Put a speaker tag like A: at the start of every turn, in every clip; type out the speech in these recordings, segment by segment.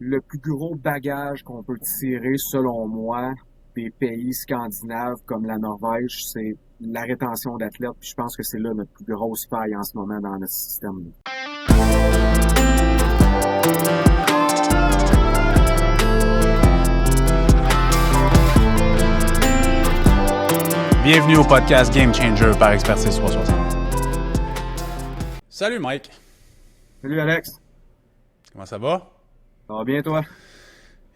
A: Le plus gros bagage qu'on peut tirer, selon moi, des pays scandinaves comme la Norvège, c'est la rétention d'athlètes. Puis je pense que c'est là notre plus grosse faille en ce moment dans notre système.
B: Bienvenue au podcast Game Changer par Expertise 360. Salut Mike.
A: Salut Alex,
B: Comment ça va?
A: ça va bien toi?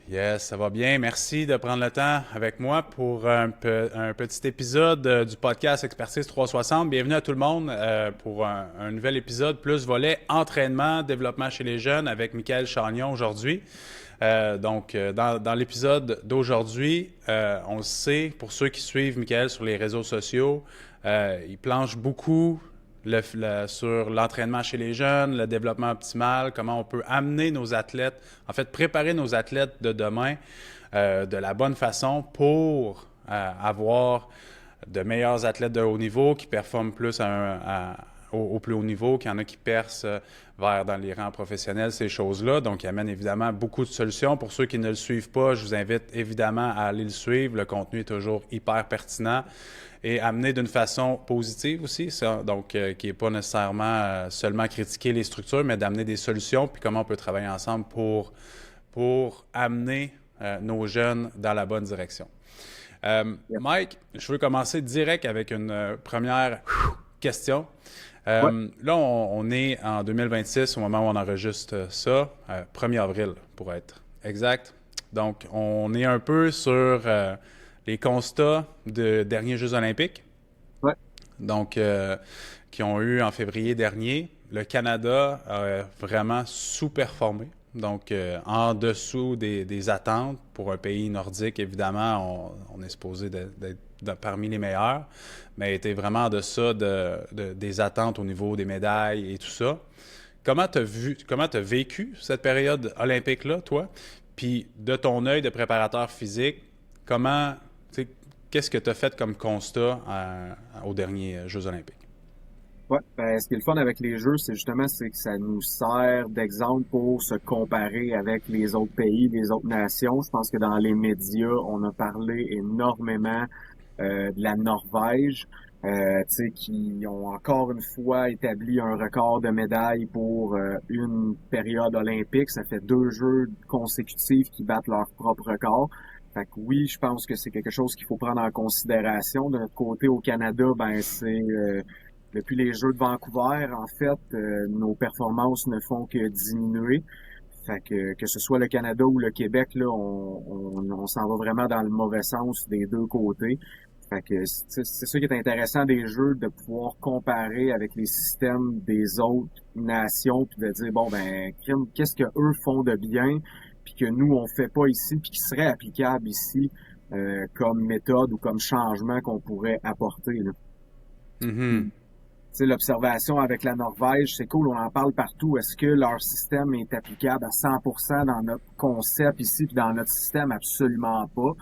B: Yes, ça va bien. Merci de prendre le temps avec moi pour un petit épisode du podcast Expertise 360. Bienvenue à tout le monde pour un nouvel épisode plus volet entraînement, développement chez les jeunes avec Michael Chagnon aujourd'hui. Dans l'épisode d'aujourd'hui, on le sait, pour ceux qui suivent Michael sur les réseaux sociaux, il planche beaucoup sur l'entraînement chez les jeunes, le développement optimal, comment on peut amener nos athlètes, en fait, préparer nos athlètes de demain de la bonne façon pour avoir de meilleurs athlètes de haut niveau qui performent plus au plus haut niveau, qu'il y en a qui percent dans les rangs professionnels, ces choses-là. Donc, il amène évidemment beaucoup de solutions. Pour ceux qui ne le suivent pas, je vous invite évidemment à aller le suivre. Le contenu est toujours hyper pertinent et amené d'une façon positive aussi, qui n'est pas nécessairement seulement critiquer les structures, mais d'amener des solutions, puis comment on peut travailler ensemble pour amener nos jeunes dans la bonne direction. Mike, je veux commencer direct avec une première question. Là, on est en 2026 au moment où on enregistre ça, 1er avril pour être exact. Donc, on est un peu sur les constats de derniers Jeux olympiques,
A: Ouais.
B: donc qui ont eu en février dernier. Le Canada a vraiment sous-performé, donc en dessous des attentes. Pour un pays nordique, évidemment, on est supposé d'être parmi les meilleurs, mais était vraiment en deçà des attentes au niveau des médailles et tout ça. Comment tu as vécu cette période olympique-là, toi? Puis de ton œil de préparateur physique, qu'est-ce que tu as fait comme constat aux derniers Jeux olympiques?
A: Ouais, ce qui est le fun avec les jeux, c'est que ça nous sert d'exemple pour se comparer avec les autres pays, les autres nations. Je pense que dans les médias, on a parlé énormément de la Norvège, qui ont encore une fois établi un record de médailles pour une période olympique. Ça fait 2 jeux consécutifs qui battent leur propre record. Fait que oui, je pense que c'est quelque chose qu'il faut prendre en considération. De notre côté, au Canada, depuis les Jeux de Vancouver, en fait, nos performances ne font que diminuer. Fait que ce soit le Canada ou le Québec, là, on s'en va vraiment dans le mauvais sens des deux côtés. Fait que c'est ça qui est intéressant des jeux, de pouvoir comparer avec les systèmes des autres nations, puis de dire qu'est-ce que eux font de bien, puis que nous on fait pas ici, puis qui serait applicable ici comme méthode ou comme changement qu'on pourrait apporter, là.
B: Mm-hmm.
A: L'observation avec la Norvège, c'est cool, on en parle partout. Est-ce que leur système est applicable à 100% dans notre concept ici, puis dans notre système? Absolument pas.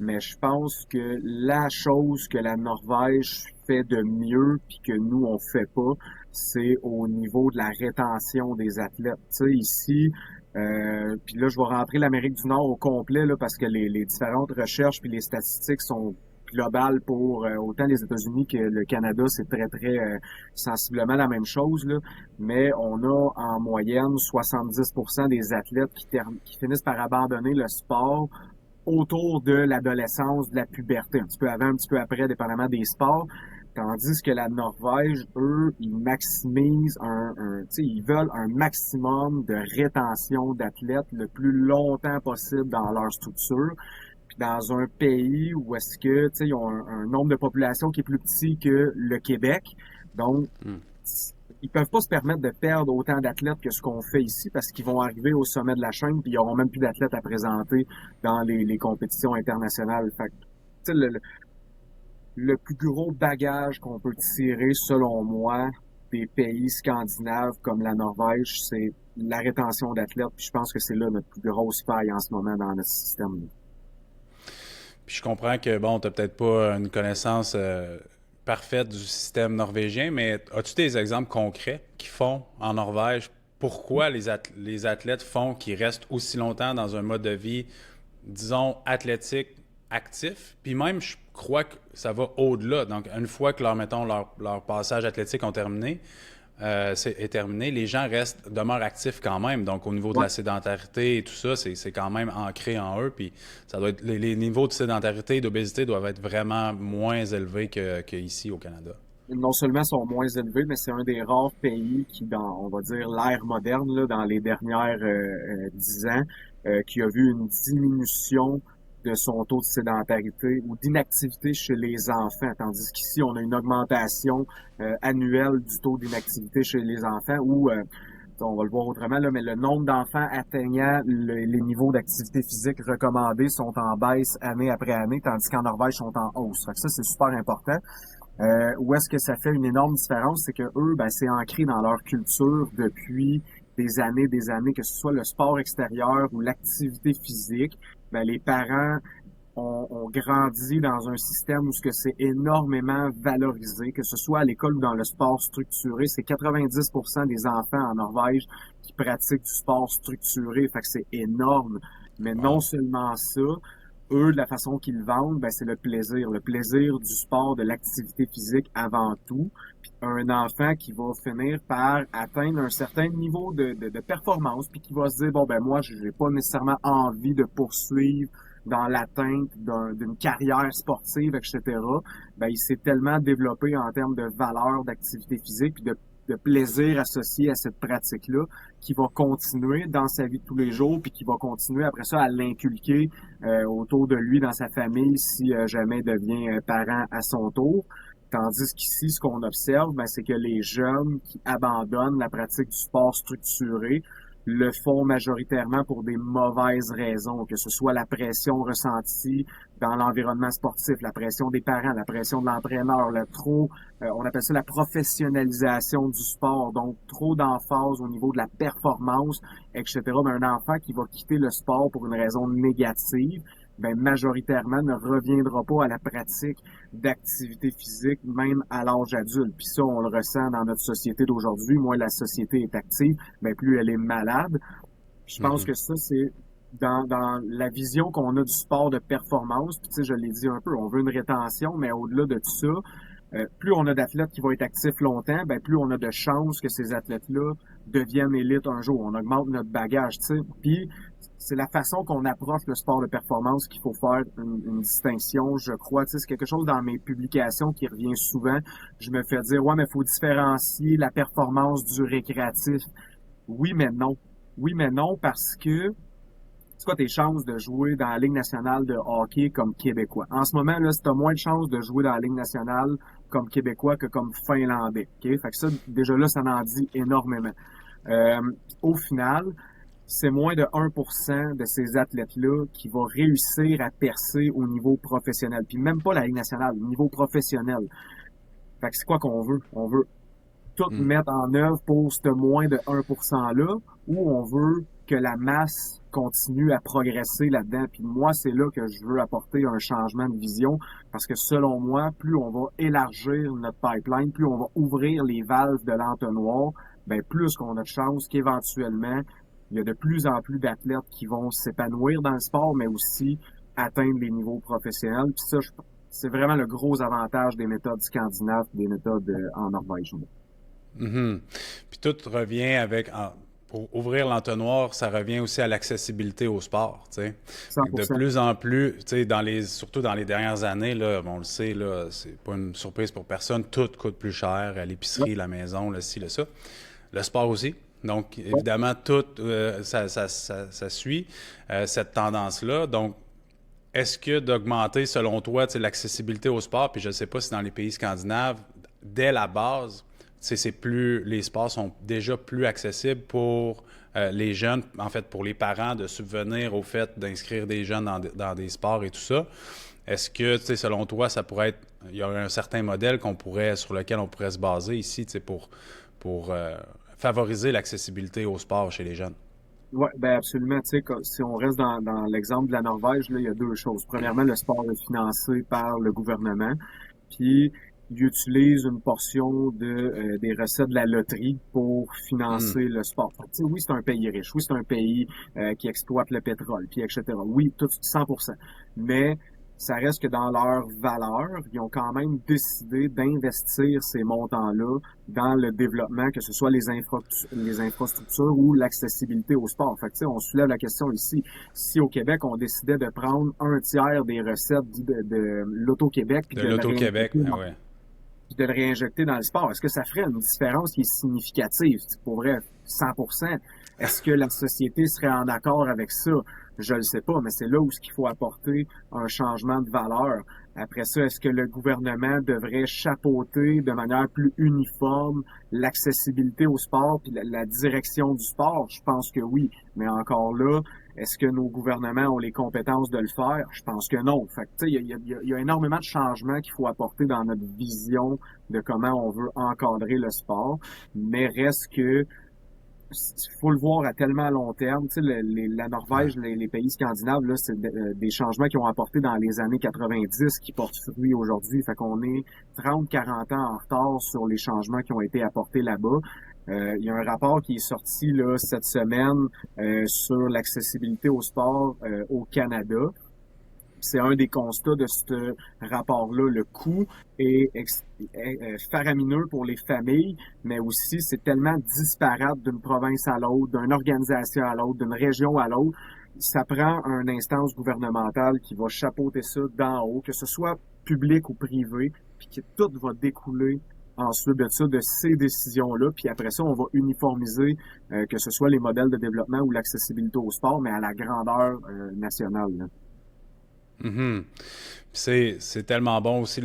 A: Mais je pense que la chose que la Norvège fait de mieux, puis que nous, on fait pas, c'est au niveau de la rétention des athlètes. Tu sais, ici, puis là, je vais rentrer l'Amérique du Nord au complet, là, parce que les différentes recherches puis les statistiques sont global pour autant les États-Unis que le Canada, c'est très, très sensiblement la même chose, là. Mais on a en moyenne 70% des athlètes qui finissent par abandonner le sport autour de l'adolescence, de la puberté, un petit peu avant, un petit peu après, dépendamment des sports. Tandis que la Norvège, eux, ils maximisent ils veulent un maximum de rétention d'athlètes le plus longtemps possible dans leur structure. Puis dans un pays où est-ce que, ils ont un nombre de population qui est plus petit que le Québec. Donc, ils peuvent pas se permettre de perdre autant d'athlètes que ce qu'on fait ici parce qu'ils vont arriver au sommet de la chaîne puis ils auront même plus d'athlètes à présenter dans les compétitions internationales. Fait que, le plus gros bagage qu'on peut tirer, selon moi, des pays scandinaves comme la Norvège, c'est la rétention d'athlètes. Puis je pense que c'est là notre plus grosse faille en ce moment dans notre système.
B: Puis je comprends que, bon, tu n'as peut-être pas une connaissance parfaite du système norvégien, mais as-tu des exemples concrets qu'ils font en Norvège pourquoi les athlètes font qu'ils restent aussi longtemps dans un mode de vie, disons, athlétique, actif. Puis même, je crois que ça va au-delà. Donc, une fois que leur passage athlétique est terminé, les gens demeurent actifs quand même. Donc, au niveau de
A: Ouais.
B: la sédentarité et tout ça, c'est quand même ancré en eux. Puis, ça doit être, les niveaux de sédentarité et d'obésité doivent être vraiment moins élevés qu'ici au Canada.
A: Non seulement sont moins élevés, mais c'est un des rares pays qui, dans, on va dire, l'ère moderne, là, dans les dernières 10 ans, qui a vu une diminution de son taux de sédentarité ou d'inactivité chez les enfants, tandis qu'ici, on a une augmentation annuelle du taux d'inactivité chez les enfants où, on va le voir autrement, là, mais le nombre d'enfants atteignant les niveaux d'activité physique recommandés sont en baisse année après année, tandis qu'en Norvège, sont en hausse. Fait que ça, c'est super important. Où est-ce que ça fait une énorme différence, c'est que eux, ben, c'est ancré dans leur culture depuis des années, que ce soit le sport extérieur ou l'activité physique. Ben, les parents ont grandi dans un système où ce que c'est énormément valorisé, que ce soit à l'école ou dans le sport structuré. C'est 90% des enfants en Norvège qui pratiquent du sport structuré, fait que c'est énorme. Mais non
B: Wow.
A: seulement ça, eux, de la façon qu'ils le vendent, ben, c'est le plaisir du sport, de l'activité physique avant tout. Puis un enfant qui va finir par atteindre un certain niveau de performance, puis qui va se dire, bon, ben moi, je n'ai pas nécessairement envie de poursuivre dans l'atteinte d'une carrière sportive, etc. Ben, il s'est tellement développé en termes de valeur d'activité physique, puis de plaisir associé à cette pratique-là, qui va continuer dans sa vie de tous les jours, puis qui va continuer après ça à l'inculquer autour de lui dans sa famille si jamais il devient parent à son tour. Tandis qu'ici, ce qu'on observe, ben, c'est que les jeunes qui abandonnent la pratique du sport structuré le font majoritairement pour des mauvaises raisons, que ce soit la pression ressentie dans l'environnement sportif, la pression des parents, la pression de l'entraîneur, on appelle ça la professionnalisation du sport, donc trop d'emphase au niveau de la performance, etc. Mais un enfant qui va quitter le sport pour une raison négative, ben majoritairement ne reviendra pas à la pratique d'activité physique, même à l'âge adulte. Puis ça, on le ressent dans notre société d'aujourd'hui. Moins la société est active, ben plus elle est malade. Je pense que ça, c'est dans la vision qu'on a du sport de performance. Puis tu sais, je l'ai dit un peu, on veut une rétention, mais au-delà de tout ça, plus on a d'athlètes qui vont être actifs longtemps, ben plus on a de chances que ces athlètes-là deviennent élites un jour. On augmente notre bagage, tu sais. Puis c'est la façon qu'on approche le sport de performance qu'il faut faire une distinction, je crois. Tu sais, c'est quelque chose dans mes publications qui revient souvent. Je me fais dire, ouais, mais il faut différencier la performance du récréatif. Oui, mais non. Oui, mais non, parce que c'est quoi tes chances de jouer dans la Ligue nationale de hockey comme Québécois? En ce moment, là, tu as moins de chances de jouer dans la Ligue nationale comme Québécois que comme Finlandais. Okay? Fait que ça, déjà là, ça en dit énormément. Au final, c'est moins de 1% de ces athlètes-là qui vont réussir à percer au niveau professionnel. Puis même pas la Ligue nationale, au niveau professionnel. Fait que c'est quoi qu'on veut? On veut tout mettre en œuvre pour ce moins de 1%-là, ou on veut que la masse continue à progresser là-dedans. Puis moi, c'est là que je veux apporter un changement de vision, parce que selon moi, plus on va élargir notre pipeline, plus on va ouvrir les valves de l'entonnoir, ben plus qu'on a de chances qu'éventuellement, il y a de plus en plus d'athlètes qui vont s'épanouir dans le sport, mais aussi atteindre les niveaux professionnels. Puis ça, c'est vraiment le gros avantage des méthodes scandinaves, des méthodes en Norvège.
B: Puis tout revient pour ouvrir l'entonnoir, ça revient aussi à l'accessibilité au sport, tu sais. De
A: 100%.
B: plus en plus, tu sais, surtout dans les dernières années, là, on le sait, là, c'est pas une surprise pour personne, tout coûte plus cher, à l'épicerie, la maison, le ci, le ça. Le sport aussi. Donc, évidemment, tout, ça suit cette tendance-là. Donc, est-ce que d'augmenter, selon toi, l'accessibilité au sport, puis je ne sais pas si dans les pays scandinaves, dès la base, les sports sont déjà plus accessibles pour les jeunes, en fait, pour les parents, de subvenir au fait d'inscrire des jeunes dans des sports et tout ça. Est-ce que, selon toi, il y a un certain modèle sur lequel on pourrait se baser ici, pour favoriser l'accessibilité au sport chez les jeunes?
A: Oui, ben absolument. Tu sais, si on reste dans l'exemple de la Norvège, là, il y a deux choses. Premièrement, le sport est financé par le gouvernement. Puis ils utilisent une portion des recettes de la loterie pour financer le sport. Fait que, oui, c'est un pays riche, oui, c'est un pays qui exploite le pétrole, puis etc. Oui, tout 100%. Mais ça reste que dans leur valeur, ils ont quand même décidé d'investir ces montants-là dans le développement, que ce soit les infrastructures ou l'accessibilité au sport. Fait que, on soulève la question ici, si au Québec, on décidait de prendre un tiers des recettes de l'Auto-Québec puis
B: De l'Auto-Québec, ouais.
A: De le réinjecter dans le sport, est-ce que ça ferait une différence qui est significative? Pour vrai, 100%. Est-ce que la société serait en accord avec ça? Je le sais pas, mais c'est là où il faut apporter un changement de valeur. Après ça, est-ce que le gouvernement devrait chapeauter de manière plus uniforme l'accessibilité au sport puis la direction du sport? Je pense que oui, mais encore là, est-ce que nos gouvernements ont les compétences de le faire? Je pense que non. Fait que, tu sais, il y a énormément de changements qu'il faut apporter dans notre vision de comment on veut encadrer le sport, mais reste que faut le voir à tellement long terme. Tu sais, la Norvège, les pays scandinaves, là, c'est des changements qui ont apporté dans les années 90 qui portent fruit aujourd'hui. Fait qu'on est 30-40 ans en retard sur les changements qui ont été apportés là-bas. Il y a un rapport qui est sorti là cette semaine sur l'accessibilité au sport au Canada. C'est un des constats de ce rapport-là. Le coût est faramineux pour les familles, mais aussi c'est tellement disparate d'une province à l'autre, d'une organisation à l'autre, d'une région à l'autre. Ça prend une instance gouvernementale qui va chapeauter ça d'en haut, que ce soit public ou privé, puis que tout va découler ensuite de ça, de ces décisions-là. Puis après ça, on va uniformiser que ce soit les modèles de développement ou l'accessibilité au sport, mais à la grandeur nationale, là.
B: Mm-hmm. C'est tellement bon aussi.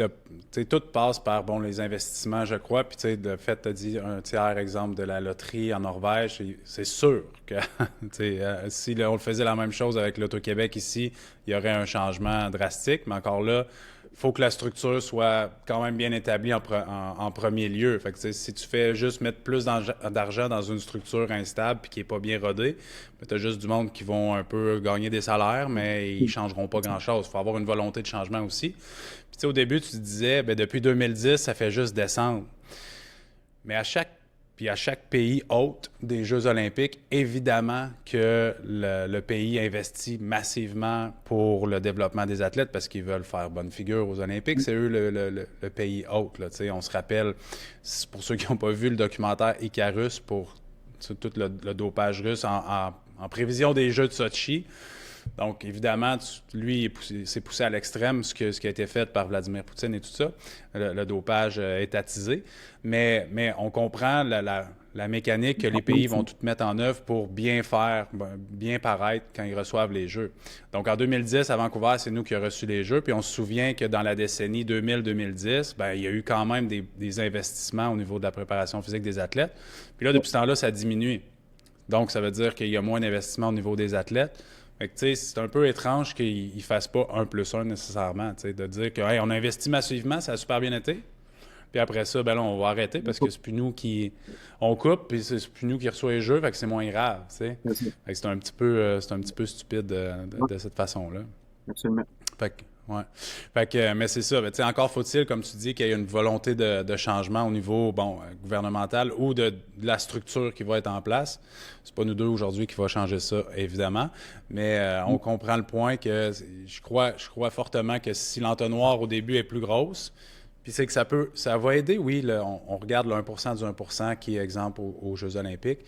B: Tout passe par les investissements, je crois. Puis le fait, tu as dit un tiers exemple de la loterie en Norvège, c'est sûr que si on le faisait la même chose avec l'Auto-Québec ici, il y aurait un changement drastique. Mais encore là, il faut que la structure soit quand même bien établie en premier lieu. Fait que, si tu fais juste mettre plus d'argent dans une structure instable et qui n'est pas bien rodée, tu as juste du monde qui vont un peu gagner des salaires, mais ils ne changeront pas grand-chose. Il faut avoir une volonté de changement aussi. Puis, au début, tu te disais, depuis 2010, ça fait juste descendre. Mais à chaque pays hôte des Jeux olympiques, évidemment que le pays investit massivement pour le développement des athlètes parce qu'ils veulent faire bonne figure aux Olympiques. C'est eux le pays hôte. Là, on se rappelle, pour ceux qui n'ont pas vu le documentaire Icarus pour tout le dopage russe en prévision des Jeux de Sochi. Donc, évidemment, lui, s'est poussé à l'extrême ce qui a été fait par Vladimir Poutine et tout ça, le dopage étatisé. Mais on comprend la mécanique que les pays vont tout mettre en œuvre pour bien faire, bien paraître quand ils reçoivent les Jeux. Donc, en 2010, à Vancouver, c'est nous qui avons reçu les Jeux. Puis on se souvient que dans la décennie 2000-2010, il y a eu quand même des investissements au niveau de la préparation physique des athlètes. Puis là, depuis ce temps-là, ça a diminué. Donc, ça veut dire qu'il y a moins d'investissement au niveau des athlètes. Fait que, c'est un peu étrange qu'ils ne fassent pas 1+1 nécessairement, de dire que on a investi massivement, ça a super bien été. Puis après ça, là, on va arrêter parce que c'est plus nous qui... On coupe, puis c'est plus nous qui reçoit les jeux, fait que c'est moins grave, Fait que c'est un petit peu stupide de cette façon-là.
A: Absolument.
B: Fait que, ouais. Fait que, mais c'est ça. Encore faut-il, comme tu dis, qu'il y ait une volonté de changement au niveau gouvernemental ou de la structure qui va être en place. C'est pas nous deux aujourd'hui qui va changer ça, évidemment. Mais on comprend le point que je crois fortement que si l'entonnoir au début est plus grosse, puis c'est que ça va aider, oui. On regarde le 1% du 1% qui est exemple aux Jeux olympiques.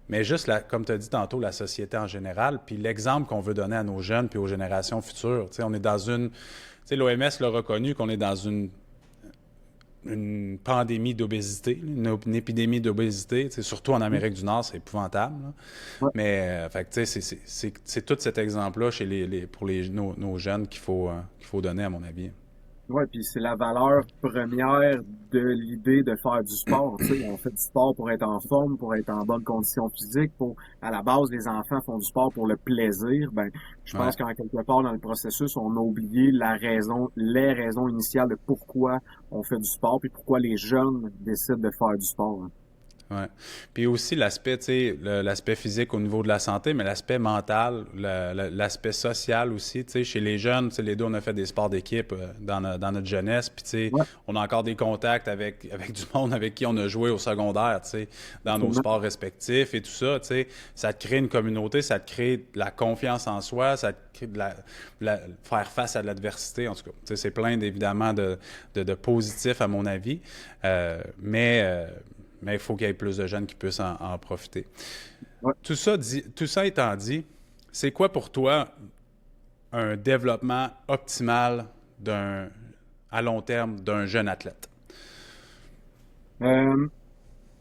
B: Mais juste, comme tu as dit tantôt, la société en général, puis l'exemple qu'on veut donner à nos jeunes puis aux générations futures. On est dans une... L'OMS l'a reconnu qu'on est dans une pandémie d'obésité, une épidémie d'obésité. Surtout en Amérique du Nord, c'est épouvantable. Ouais. Mais c'est tout cet exemple-là pour nos jeunes qu'il faut donner, à mon avis.
A: Oui, puis c'est la valeur première de l'idée de faire du sport. On fait du sport pour être en forme, pour être en bonne condition physique. À la base, les enfants font du sport pour le plaisir. Je pense qu'en quelque part dans le processus, on a oublié les raisons initiales de pourquoi on fait du sport, puis pourquoi les jeunes décident de faire du sport.
B: Ouais. Puis aussi l'aspect, tu sais, l'aspect physique au niveau de la santé, mais l'aspect mental, l'aspect social aussi, tu sais, chez les jeunes, tu sais, les deux, on a fait des sports d'équipe dans notre jeunesse, puis tu sais,
A: Ouais,
B: on a encore des contacts avec du monde avec qui on a joué au secondaire, tu sais, dans nos
A: absolument.
B: sports respectifs et tout ça, tu sais, ça te crée une communauté, ça te crée de la confiance en soi, ça te crée faire face à l'adversité, en tout cas. Tu sais, c'est plein, évidemment, de positifs, à mon avis, mais il faut qu'il y ait plus de jeunes qui puissent en profiter.
A: Ouais.
B: Tout ça étant dit, c'est quoi pour toi un développement optimal à long terme d'un jeune athlète?
A: Euh,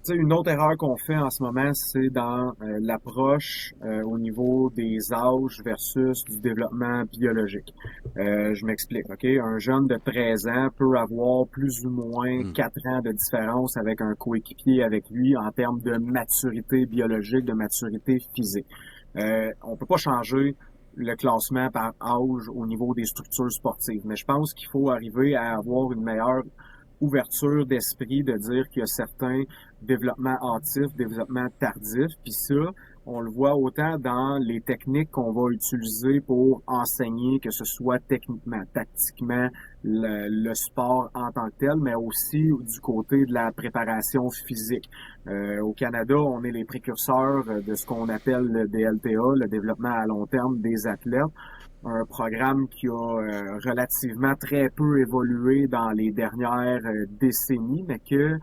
A: Tu sais, une autre erreur qu'on fait en ce moment, c'est dans l'approche au niveau des âges versus du développement biologique. Je m'explique, OK? Un jeune de 13 ans peut avoir plus ou moins
B: Hmm.
A: 4 ans de différence avec un coéquipier avec lui en termes de maturité biologique, de maturité physique. On peut pas changer le classement par âge au niveau des structures sportives, mais je pense qu'il faut arriver à avoir une meilleure ouverture d'esprit de dire qu'il y a certains développements hâtifs, développements tardifs, puis ça, on le voit autant dans les techniques qu'on va utiliser pour enseigner, que ce soit techniquement, tactiquement, le sport en tant que tel, mais aussi du côté de la préparation physique. Au Canada, on est les précurseurs de ce qu'on appelle le DLTA, le développement à long terme des athlètes, un programme qui a relativement très peu évolué dans les dernières décennies, mais que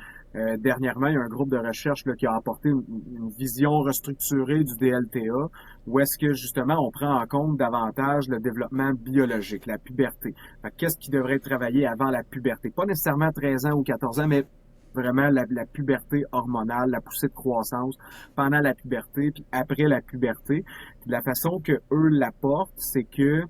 A: dernièrement, il y a un groupe de recherche là, qui a apporté une vision restructurée du DLTA, où est-ce que justement on prend en compte davantage le développement biologique, la puberté. Qu'est-ce qui devrait être travaillé avant la puberté? Pas nécessairement 13 ans ou 14 ans, mais vraiment la puberté hormonale, la poussée de croissance pendant la puberté, puis après la puberté. Puis la façon que eux l'apportent, c'est que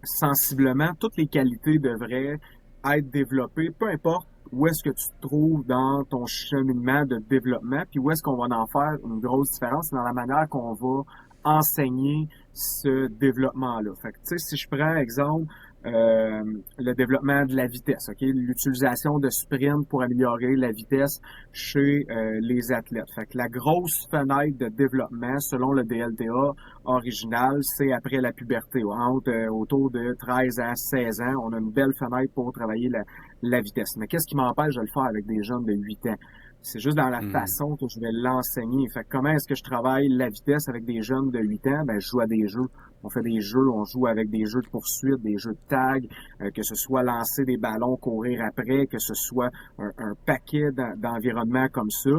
A: sensiblement, toutes les qualités devraient être développées, peu importe où est-ce que tu te trouves dans ton cheminement de développement, puis où est-ce qu'on va en faire une grosse différence, c'est dans la manière qu'on va enseigner ce développement-là. Fait que, tu sais, si je prends exemple le développement de la vitesse, ok, l'utilisation de sprint pour améliorer la vitesse chez les athlètes. Fait que la grosse fenêtre de développement, selon le DLTA original, c'est après la puberté, autour de 13 à 16 ans. On a une belle fenêtre pour travailler la vitesse. Mais qu'est-ce qui m'empêche de le faire avec des jeunes de 8 ans? C'est juste dans la
B: Mhm.
A: façon que je vais l'enseigner. Fait que comment est-ce que je travaille la vitesse avec des jeunes de 8 ans? Ben, je joue à des jeux. On fait des jeux, on joue avec des jeux de poursuite, des jeux de tag, que ce soit lancer des ballons, courir après, que ce soit un paquet d'environnements comme ça,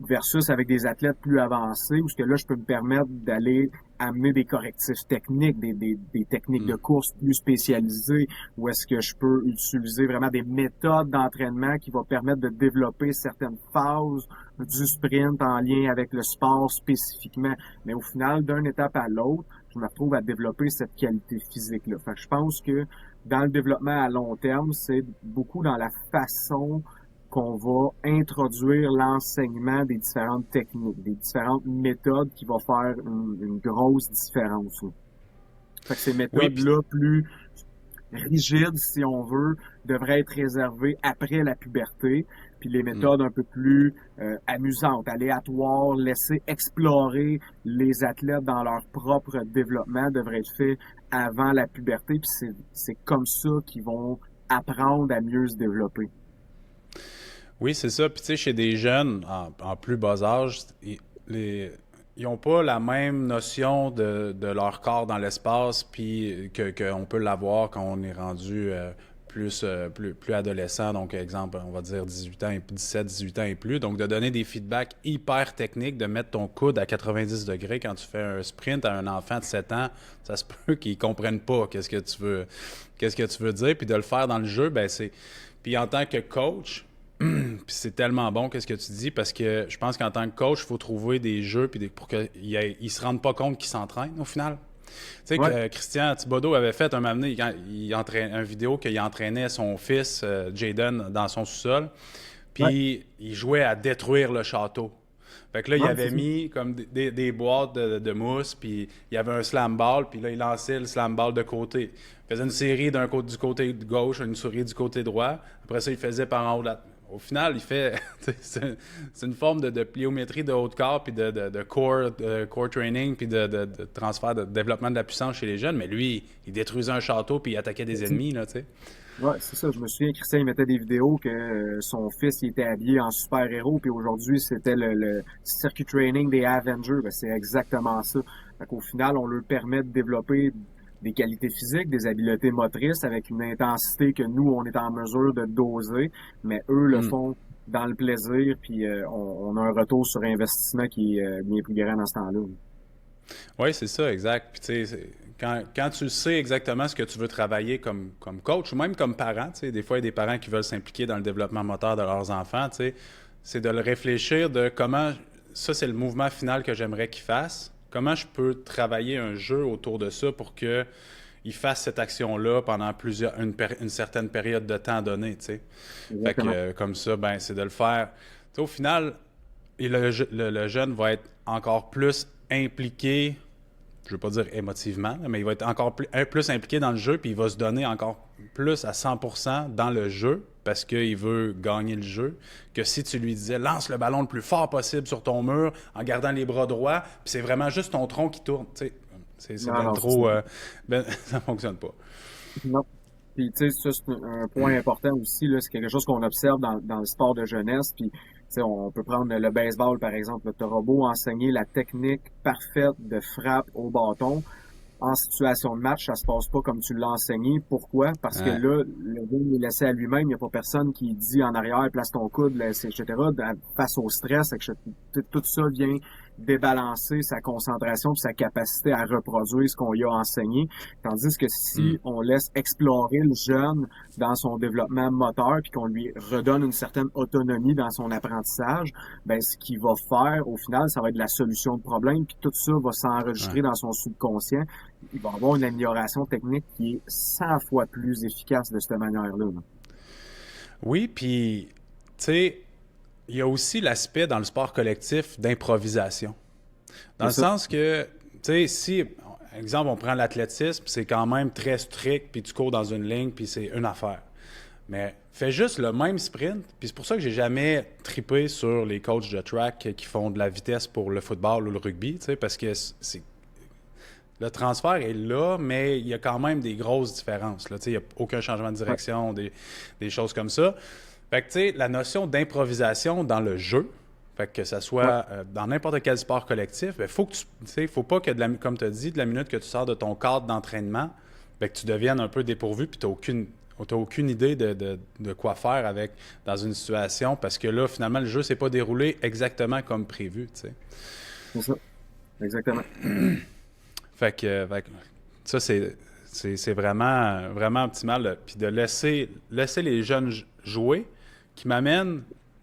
A: versus avec des athlètes plus avancés, où ce que là, je peux me permettre d'aller amener des correctifs techniques, des techniques de
B: Mhm.
A: course plus spécialisées, où est-ce que je peux utiliser vraiment des méthodes d'entraînement qui vont permettre de développer certaines phases du sprint en lien avec le sport spécifiquement. Mais au final, d'une étape à l'autre, je me retrouve à développer cette qualité physique-là. Fait que je pense que dans le développement à long terme, c'est beaucoup dans la façon qu'on va introduire l'enseignement des différentes techniques, des différentes méthodes qui va faire une grosse différence. Fait que ces
B: Oui, puis
A: méthodes-là, plus rigides, si on veut, devraient être réservées après la puberté, puis les
B: hmm.
A: méthodes un peu plus amusantes, aléatoires, laisser explorer les athlètes dans leur propre développement devraient être faits avant la puberté, puis c'est comme ça qu'ils vont apprendre à mieux se développer.
B: Oui, c'est ça. Puis tu sais, chez des jeunes en plus bas âge, ils n'ont pas la même notion de leur corps dans l'espace, puis qu'on peut l'avoir quand on est rendu plus adolescent. Donc, exemple, on va dire 18 ans, 17, 18 ans et plus. Donc, de donner des feedbacks hyper techniques, de mettre ton coude à 90 degrés quand tu fais un sprint à un enfant de 7 ans, ça se peut qu'ils comprennent pas qu'est-ce que tu veux dire. Puis de le faire dans le jeu, ben c'est... Puis en tant que coach, puis c'est tellement bon qu'est-ce que tu dis parce que je pense qu'en tant que coach, il faut trouver des jeux pour qu'ils ne se rendent pas compte qu'ils s'entraînent au final. Tu sais
A: Ouais,
B: que Christian Thibodeau avait fait un moment donné, un vidéo qu'il entraînait son fils, Jaden, dans son sous-sol.
A: ouais,
B: Puis il jouait à détruire le château. Fait que là, il
A: ouais, c'est
B: avait
A: ça.
B: mis comme des boîtes de mousse, puis il y avait un slam ball, puis là, il lançait le slam ball de côté. Il faisait une série du côté gauche, une série du côté droit. Après ça, il faisait par en haut au final, il fait. C'est une forme de pliométrie de haut de corps, puis de core training, puis de transfert, de développement de la puissance chez les jeunes. Mais lui, il détruisait un château, puis il attaquait des ennemis, là, tu sais.
A: Ouais, c'est ça. Je me souviens, Christian, il mettait des vidéos que son fils, il était habillé en super-héros, puis aujourd'hui, c'était le circuit training des Avengers. Ben, c'est exactement ça. Fait qu'au final, on leur permet de développer des qualités physiques, des habiletés motrices avec une intensité que nous, on est en mesure de doser, mais eux le font dans le plaisir, puis on a un retour sur investissement qui est bien plus grand dans ce temps-là.
B: Oui, c'est ça, exact. Puis tu sais, quand tu sais exactement ce que tu veux travailler comme coach ou même comme parent, tu sais, des fois, il y a des parents qui veulent s'impliquer dans le développement moteur de leurs enfants, tu sais, c'est de le réfléchir de comment, ça c'est le mouvement final que j'aimerais qu'il fasse, comment je peux travailler un jeu autour de ça pour que il fasse cette action-là pendant une certaine période de temps donnée, tu sais. Fait que comme ça, ben c'est de le faire. Tu sais, au final, le jeune va être encore plus impliqué, je ne veux pas dire émotivement, mais il va être encore plus impliqué dans le jeu, puis il va se donner encore plus à 100% dans le jeu parce qu'il veut gagner le jeu, que si tu lui disais lance le ballon le plus fort possible sur ton mur en gardant les bras droits, puis c'est vraiment juste ton tronc qui tourne. C'est bien trop... ça fonctionne pas.
A: Non. Puis, tu sais, ça, c'est un point important aussi, là. C'est quelque chose qu'on observe dans le sport de jeunesse. Puis, tu sais, on peut prendre le baseball, par exemple. Tu auras beau enseigner la technique parfaite de frappe au bâton. En situation de match, ça se passe pas comme tu l'as enseigné. Pourquoi? Parce que là, le gars est laissé à lui-même. Il n'y a pas personne qui dit en arrière, place ton coude, etc. Face au stress, etc. Tout ça vient débalancer sa concentration et sa capacité à reproduire ce qu'on lui a enseigné. Tandis que si on laisse explorer le jeune dans son développement moteur puis qu'on lui redonne une certaine autonomie dans son apprentissage, ben ce qu'il va faire, au final, ça va être la solution de problème puis tout ça va s'enregistrer dans son subconscient. Il va avoir une amélioration technique qui est 100 fois plus efficace de cette manière-là.
B: Oui, puis, tu sais, il y a aussi l'aspect dans le sport collectif d'improvisation. Dans le sens que, tu sais, si, exemple, on prend l'athlétisme, c'est quand même très strict, puis tu cours dans une ligne, puis c'est une affaire. Mais fais juste le même sprint, puis c'est pour ça que j'ai jamais trippé sur les coachs de track qui font de la vitesse pour le football ou le rugby, tu sais, parce que le transfert est là, mais il y a quand même des grosses différences. Là. Il n'y a aucun changement de direction, des choses comme ça. Fait que, tu sais, la notion d'improvisation dans le jeu, fait que ça soit dans n'importe quel sport collectif, il faut que faut pas que, comme tu as dit, de la minute que tu sors de ton cadre d'entraînement, que tu deviennes un peu dépourvu puis tu n'as aucune idée de quoi faire dans une situation parce que là, finalement, le jeu s'est pas déroulé exactement comme prévu. T'sais.
A: C'est ça. Exactement.
B: Fait que ça, c'est vraiment, vraiment optimal. Puis de laisser les jeunes jouer, qui m'amène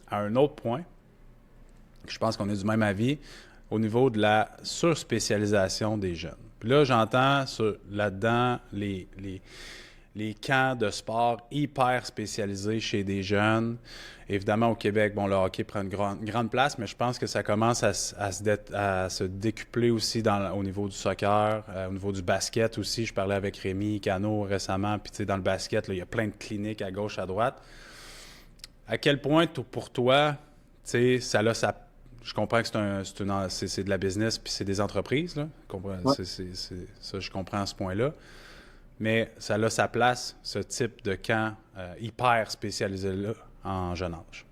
B: à un autre point, que je pense qu'on est du même avis, au niveau de la surspécialisation des jeunes. Puis là, j'entends là-dedans les camps de sport hyper spécialisés chez des jeunes. Évidemment, au Québec, bon, le hockey prend une grande place, mais je pense que ça commence à se décupler aussi au niveau du soccer, au niveau du basket aussi. Je parlais avec Rémi Cano récemment, puis tu sais, dans le basket, là, il y a plein de cliniques à gauche, à droite. À quel point, pour toi, tu sais, ça a sa... Je comprends que c'est de la business, puis c'est des entreprises, là. Ça, je comprends à ce point-là. Mais ça a sa place, ce type de camp hyper spécialisé-là en jeune âge.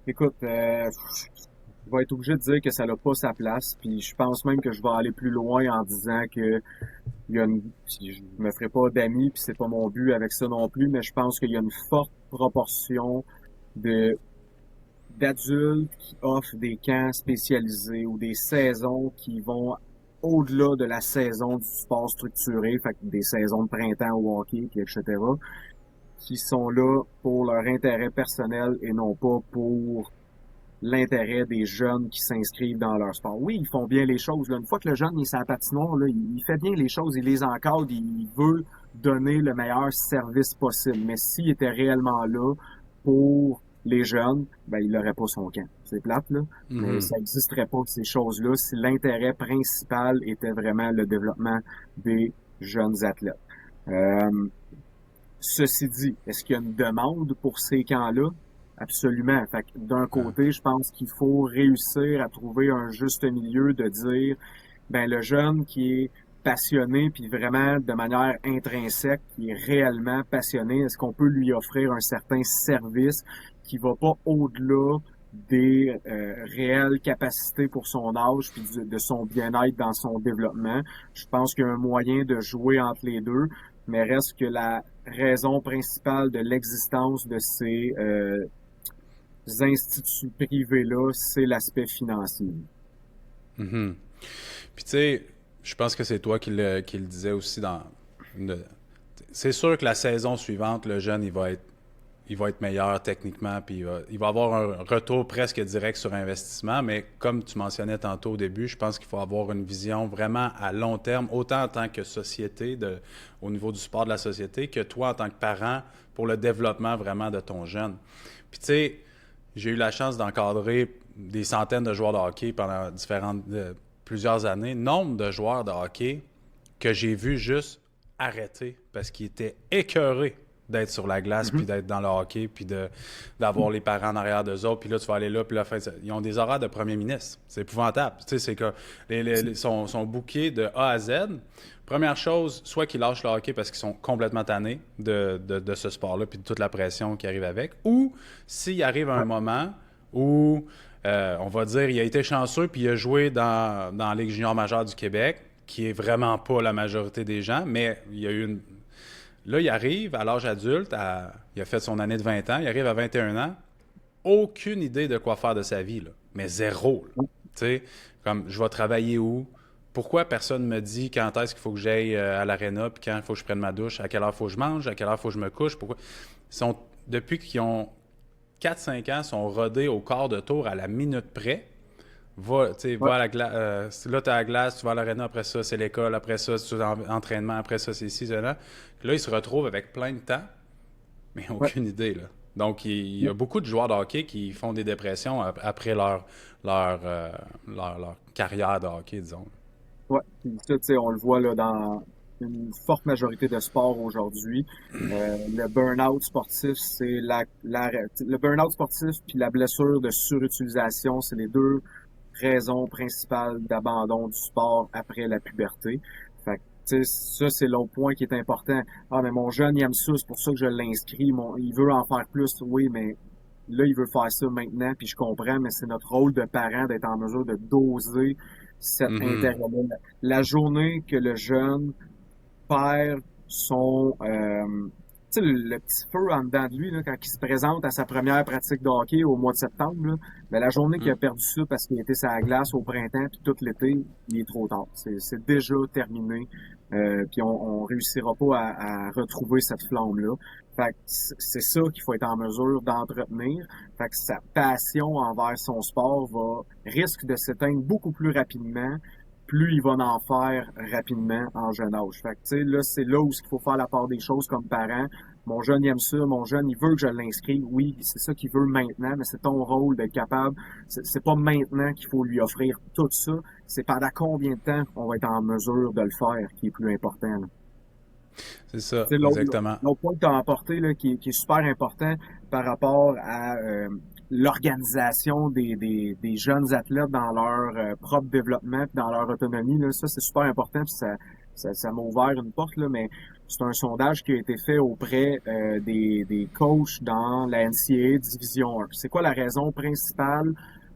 A: Écoute, je vais être obligé de dire que ça n'a pas sa place, puis je pense même que je vais aller plus loin en disant que je me ferai pas d'amis, puis c'est pas mon but avec ça non plus, mais je pense qu'il y a une forte proportion d'adultes qui offrent des camps spécialisés ou des saisons qui vont au-delà de la saison du sport structuré, fait que des saisons de printemps au hockey, puis etc., qui sont là pour leur intérêt personnel et non pas pour l'intérêt des jeunes qui s'inscrivent dans leur sport. Oui, ils font bien les choses. Là. Une fois que le jeune est sur la patinoire, là, il fait bien les choses, il les encadre, il veut donner le meilleur service possible. Mais s'il était réellement là pour les jeunes, ben il n'aurait pas son camp. C'est plate, là. Mais ça n'existerait pas ces choses-là si l'intérêt principal était vraiment le développement des jeunes athlètes. Ceci dit, est-ce qu'il y a une demande pour ces camps-là? Absolument. Fait que d'un côté, je pense qu'il faut réussir à trouver un juste milieu de dire, ben le jeune qui est passionné puis vraiment de manière intrinsèque, qui est réellement passionné, est-ce qu'on peut lui offrir un certain service qui va pas au-delà des réelles capacités pour son âge puis de son bien-être dans son développement. Je pense qu'il y a un moyen de jouer entre les deux, mais reste que la raison principale de l'existence de ces instituts privés-là, c'est l'aspect financier.
B: Mhm. Puis tu sais, je pense que c'est toi qui le disais aussi c'est sûr que la saison suivante, le jeune, il va être meilleur techniquement, puis il va avoir un retour presque direct sur investissement, mais comme tu mentionnais tantôt au début, je pense qu'il faut avoir une vision vraiment à long terme, autant en tant que société, au niveau du sport de la société, que toi en tant que parent, pour le développement vraiment de ton jeune. Puis tu sais, j'ai eu la chance d'encadrer des centaines de joueurs de hockey pendant plusieurs années. Nombre de joueurs de hockey que j'ai vu juste arrêter parce qu'ils étaient écœurés d'être sur la glace, puis d'être dans le hockey, puis d'avoir les parents en arrière d'eux autres, puis là, tu vas aller là, puis là, ils ont des horaires de premier ministre. C'est épouvantable. Tu sais, c'est que sont bookés de A à Z. Première chose, soit qu'ils lâchent le hockey parce qu'ils sont complètement tannés de ce sport-là, puis de toute la pression qui arrive avec, ou s'il arrive un moment où, on va dire, il a été chanceux, puis il a joué dans la Ligue junior majeure du Québec, qui est vraiment pas la majorité des gens, mais il y a eu Là, il arrive à l'âge adulte, il a fait son année de 20 ans, il arrive à 21 ans, aucune idée de quoi faire de sa vie, là, mais zéro. Tu sais, comme, je vais travailler où? Pourquoi personne me dit quand est-ce qu'il faut que j'aille à l'aréna, puis quand il faut que je prenne ma douche, à quelle heure il faut que je mange, à quelle heure il faut que je me couche? Pourquoi? Depuis qu'ils ont 4-5 ans, ils sont rodés au quart de tour à la minute près. Va à la glace. Là, tu as la glace, tu vas à l'aréna, après ça, c'est l'école, après ça, c'est l'entraînement, après ça, c'est ici, c'est là. Là, ils se retrouvent avec plein de temps, mais aucune idée, là. Donc, il y a beaucoup de joueurs de hockey qui font des dépressions après leur carrière de hockey, disons.
A: Ouais, puis ça, tu sais, on le voit là dans une forte majorité de sports aujourd'hui. Le burn-out sportif, c'est le burn-out sportif puis la blessure de surutilisation, c'est les deux raisons principales d'abandon du sport après la puberté. Fait que, tu sais, ça, c'est l'autre point qui est important. Ah, mais mon jeune, il aime ça, c'est pour ça que je l'inscris. Il veut en faire plus, oui, mais là, il veut faire ça maintenant, puis je comprends, mais c'est notre rôle de parent d'être en mesure de doser cet intérêt-là. La journée que le jeune perd son... tu sais, le petit feu en dedans de lui, là, quand il se présente à sa première pratique de hockey au mois de septembre, là, ben, la journée qu'il a perdu ça parce qu'il était sur la glace au printemps puis tout l'été, il est trop tard. C'est déjà terminé. Puis on réussira pas à retrouver cette flamme-là. Fait que c'est ça qu'il faut être en mesure d'entretenir. Fait que sa passion envers son sport risque de s'éteindre beaucoup plus rapidement, plus il va en faire rapidement en jeune âge. Fait que, tu sais, là, c'est là où il faut faire la part des choses comme parent. Mon jeune, il aime ça. Mon jeune, il veut que je l'inscrive. Oui, c'est ça qu'il veut maintenant, mais c'est ton rôle d'être capable. C'est pas maintenant qu'il faut lui offrir tout ça. C'est pendant combien de temps on va être en mesure de le faire qui est plus important, là.
B: C'est ça, exactement.
A: L'autre point que tu as apporté, là, qui est super important par rapport à l'organisation des jeunes athlètes dans leur propre développement et dans leur autonomie, là, ça, c'est super important. Puis ça m'a ouvert une porte, là, mais c'est un sondage qui a été fait auprès des coachs dans la NCAA Division 1. C'est quoi la raison principale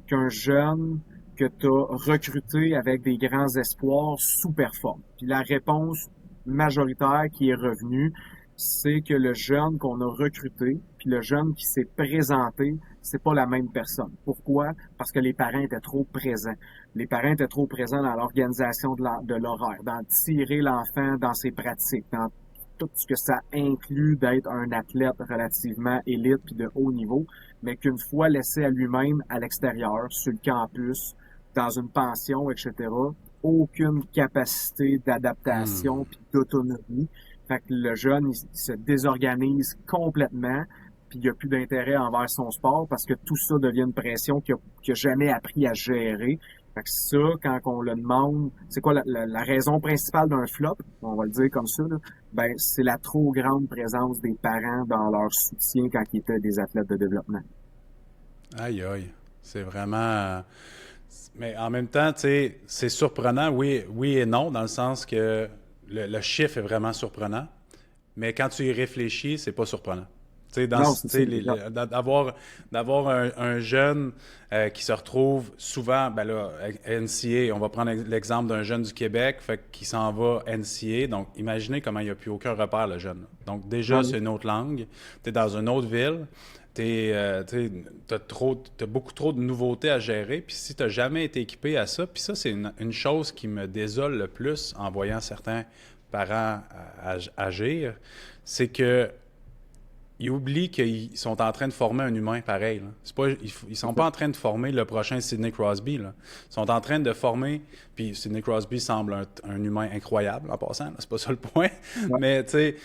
A: qu'un jeune que tu as recruté avec des grands espoirs sous-performe? Puis la réponse majoritaire qui est revenue, c'est que le jeune qu'on a recruté, puis le jeune qui s'est présenté, c'est pas la même personne. Pourquoi? Parce que les parents étaient trop présents. Les parents étaient trop présents dans l'organisation de l'horaire, dans tirer l'enfant dans ses pratiques, dans tout ce que ça inclut d'être un athlète relativement élite puis de haut niveau, mais qu'une fois laissé à lui-même à l'extérieur, sur le campus, dans une pension, etc., aucune capacité d'adaptation puis d'autonomie. Fait que le jeune, il se désorganise complètement, puis il n'y a plus d'intérêt envers son sport parce que tout ça devient une pression qu'il n'a jamais appris à gérer. Fait que ça, quand on le demande, c'est quoi la raison principale d'un flop, on va le dire comme ça, là, ben c'est la trop grande présence des parents dans leur soutien quand ils étaient des athlètes de développement.
B: Aïe, aïe. C'est vraiment. Mais en même temps, tu sais, c'est surprenant, oui, oui et non, dans le sens que le chiffre est vraiment surprenant. Mais quand tu y réfléchis, c'est pas surprenant. Tu sais,
A: Non, c'est ça.
B: d'avoir un jeune qui se retrouve souvent, ben là, NCA, on va prendre l'exemple d'un jeune du Québec, fait qui s'en va NCA. Donc, imaginez comment il n'y a plus aucun repère, le jeune. Donc, déjà, c'est une autre langue. Tu es dans une autre ville. T'as beaucoup trop de nouveautés à gérer. Puis si tu n'as jamais été équipé à ça, puis ça, c'est une chose qui me désole le plus en voyant certains parents agir, c'est que ils oublient qu'ils sont en train de former un humain pareil. Là. C'est pas, ils sont pas en train de former le prochain Sidney Crosby. Là. Ils sont en train de former, puis Sidney Crosby semble un humain incroyable en passant, là. C'est pas ça le point.
A: Ouais.
B: Mais tu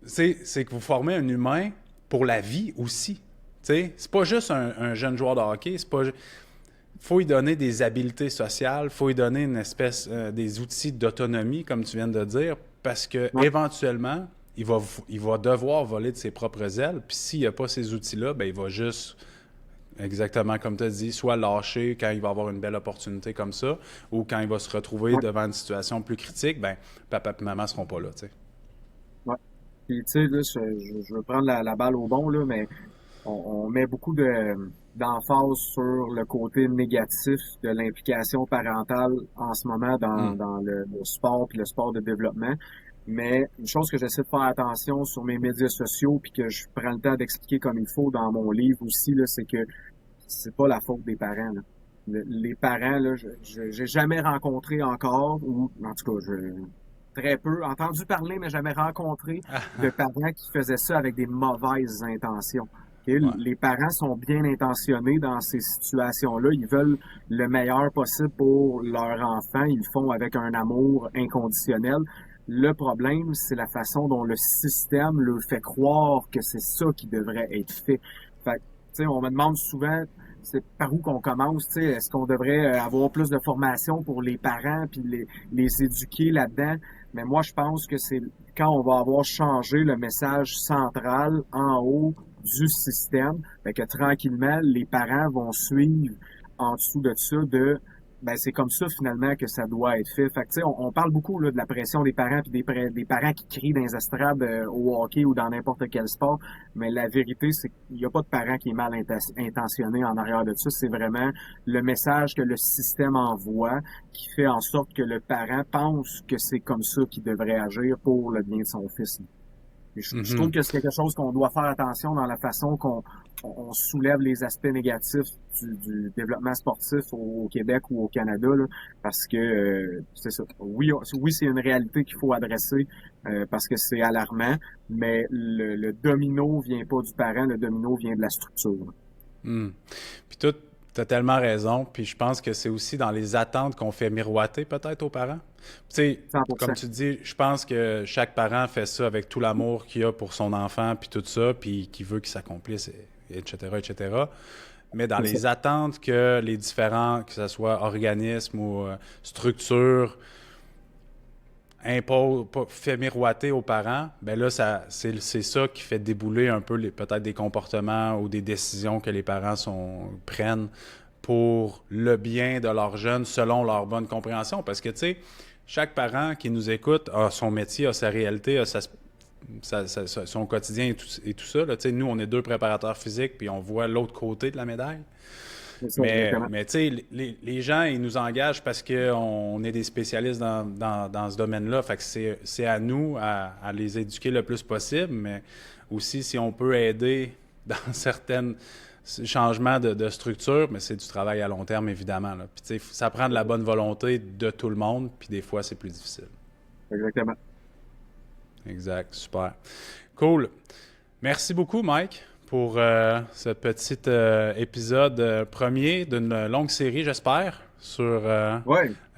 B: sais, c'est que vous formez un humain pour la vie aussi. T'sais, c'est pas juste un jeune joueur de hockey, c'est pas. Faut lui donner des habiletés sociales, faut lui donner une espèce des outils d'autonomie, comme tu viens de dire, parce que éventuellement, il va devoir voler de ses propres ailes. Puis s'il n'y a pas ces outils-là, ben il va juste, exactement comme tu as dit, soit lâcher quand il va avoir une belle opportunité comme ça, ou quand il va se retrouver devant une situation plus critique, ben papa et maman ne seront pas là, tu sais.
A: Ouais. Puis, tu sais, là, je veux prendre la balle au bon, là, mais on met beaucoup d'emphase sur le côté négatif de l'implication parentale en ce moment dans le sport puis le sport de développement. Mais une chose que j'essaie de faire attention sur mes médias sociaux puis que je prends le temps d'expliquer comme il faut dans mon livre aussi, là, c'est que c'est pas la faute des parents, là. Les parents, là, j'ai jamais rencontré encore, ou en tout cas, très peu entendu parler, mais jamais rencontré de parents qui faisaient ça avec des mauvaises intentions. Okay?
B: Ouais.
A: Les parents sont bien intentionnés dans ces situations-là. Ils veulent le meilleur possible pour leur enfant. Ils le font avec un amour inconditionnel. Le problème, c'est la façon dont le système leur fait croire que c'est ça qui devrait être fait. Fait que, tu sais, on me demande souvent, c'est par où qu'on commence, tu sais, est-ce qu'on devrait avoir plus de formation pour les parents puis les éduquer là-dedans? Mais moi, je pense que c'est quand on va avoir changé le message central en haut du système, ben que tranquillement, les parents vont suivre en dessous de ça ben c'est comme ça finalement que ça doit être fait. Fait que tu sais, on parle beaucoup là, de la pression des parents puis des parents qui crient dans les estrades au hockey ou dans n'importe quel sport, mais la vérité c'est qu'il n'y a pas de parent qui est mal intentionné en arrière de ça. C'est vraiment le message que le système envoie qui fait en sorte que le parent pense que c'est comme ça qu'il devrait agir pour le bien de son fils. Je trouve que c'est quelque chose qu'on doit faire attention dans la façon qu'on soulève les aspects négatifs du développement sportif au Québec ou au Canada, là, parce que c'est ça. Oui, c'est une réalité qu'il faut adresser parce que c'est alarmant, mais le domino vient pas du parent, le domino vient de la structure.
B: Puis toi, tu as tellement raison. Puis je pense que c'est aussi dans les attentes qu'on fait miroiter peut-être aux parents. Tu sais,
A: 100%.
B: comme tu dis, je pense que chaque parent fait ça avec tout l'amour qu'il a pour son enfant, puis tout ça, puis qui veut qu'il s'accomplisse, etc., etc. Mais dans les attentes que les différents, que ce soit organismes ou structures, fait miroiter aux parents, ben là, c'est ça qui fait débouler un peu peut-être des comportements ou des décisions que les parents prennent pour le bien de leurs jeunes selon leur bonne compréhension. Parce que, tu sais, chaque parent qui nous écoute a son métier, a sa réalité, a son quotidien et tout ça. Là. Nous, on est deux préparateurs physiques, puis on voit l'autre côté de la médaille. Mais tu sais, les gens, ils nous engagent parce qu'on est des spécialistes dans ce domaine-là. Fait que c'est à nous à les éduquer le plus possible, mais aussi si on peut aider dans certains changements de structure, mais c'est du travail à long terme, évidemment. Là. Puis tu sais, ça prend de la bonne volonté de tout le monde, puis des fois, c'est plus difficile.
A: Exactement.
B: Exact, super. Cool. Merci beaucoup, Mike, pour ce petit épisode premier d'une longue série, j'espère, sur la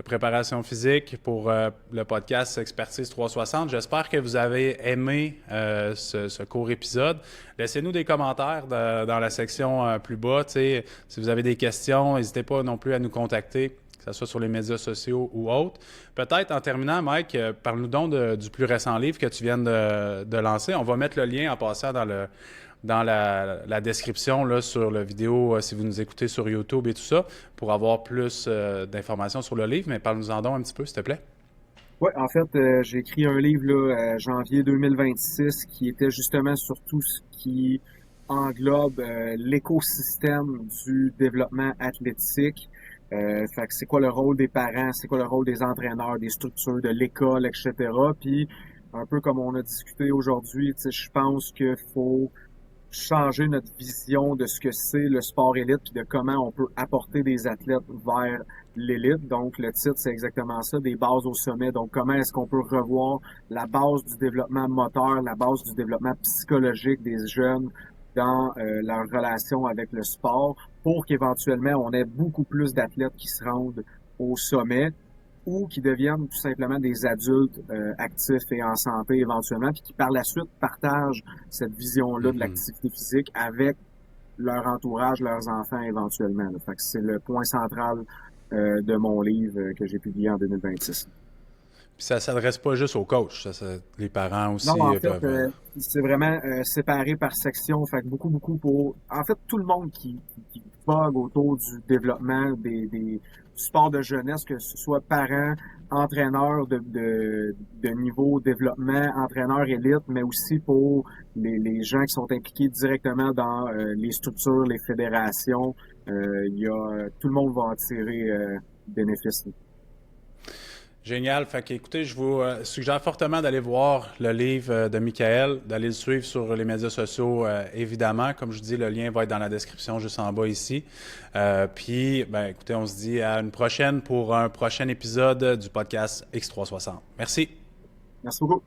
B: préparation physique pour le podcast Expertise 360. J'espère que vous avez aimé ce court épisode. Laissez-nous des commentaires dans la section plus bas. Si vous avez des questions, n'hésitez pas non plus à nous contacter, que ce soit sur les médias sociaux ou autres. Peut-être en terminant, Mike, parle-nous donc du plus récent livre que tu viens de lancer. On va mettre le lien en passant dans la description là, sur la vidéo, si vous nous écoutez sur YouTube et tout ça, pour avoir plus d'informations sur le livre. Mais parle-nous-en donc un petit peu, s'il te plaît.
A: Ouais, en fait, j'ai écrit un livre là, janvier 2026 qui était justement sur tout ce qui englobe l'écosystème du développement athlétique. Fait que c'est quoi le rôle des parents, c'est quoi le rôle des entraîneurs, des structures, de l'école, etc. Puis un peu comme on a discuté aujourd'hui, tu sais, je pense qu'il faut changer notre vision de ce que c'est le sport élite puis de comment on peut apporter des athlètes vers l'élite. Donc, le titre, c'est exactement ça, des bases au sommet. Donc, comment est-ce qu'on peut revoir la base du développement moteur, la base du développement psychologique des jeunes dans leur relation avec le sport pour qu'éventuellement, on ait beaucoup plus d'athlètes qui se rendent au sommet ou qui deviennent tout simplement des adultes actifs et en santé éventuellement, puis qui par la suite partagent cette vision-là de l'activité physique avec leur entourage, leurs enfants éventuellement. Là. Fait que c'est le point central de mon livre que j'ai publié en 2026.
B: Puis ça ne s'adresse pas juste aux coachs, les parents aussi
A: Non, en fait,
B: peuvent...
A: c'est vraiment séparé par section. Fait que beaucoup pour... En fait, tout le monde qui vogue autour du développement du sport de jeunesse, que ce soit parents, entraîneurs de niveau développement, entraîneurs élite, mais aussi pour les gens qui sont impliqués directement dans les structures, les fédérations. Tout le monde va en tirer bénéfice.
B: Génial. Fait que, écoutez, je vous suggère fortement d'aller voir le livre de Michael, d'aller le suivre sur les médias sociaux, évidemment. Comme je dis, le lien va être dans la description juste en bas ici. Puis, ben, écoutez, on se dit à une prochaine pour un prochain épisode du podcast X360. Merci.
A: Merci beaucoup.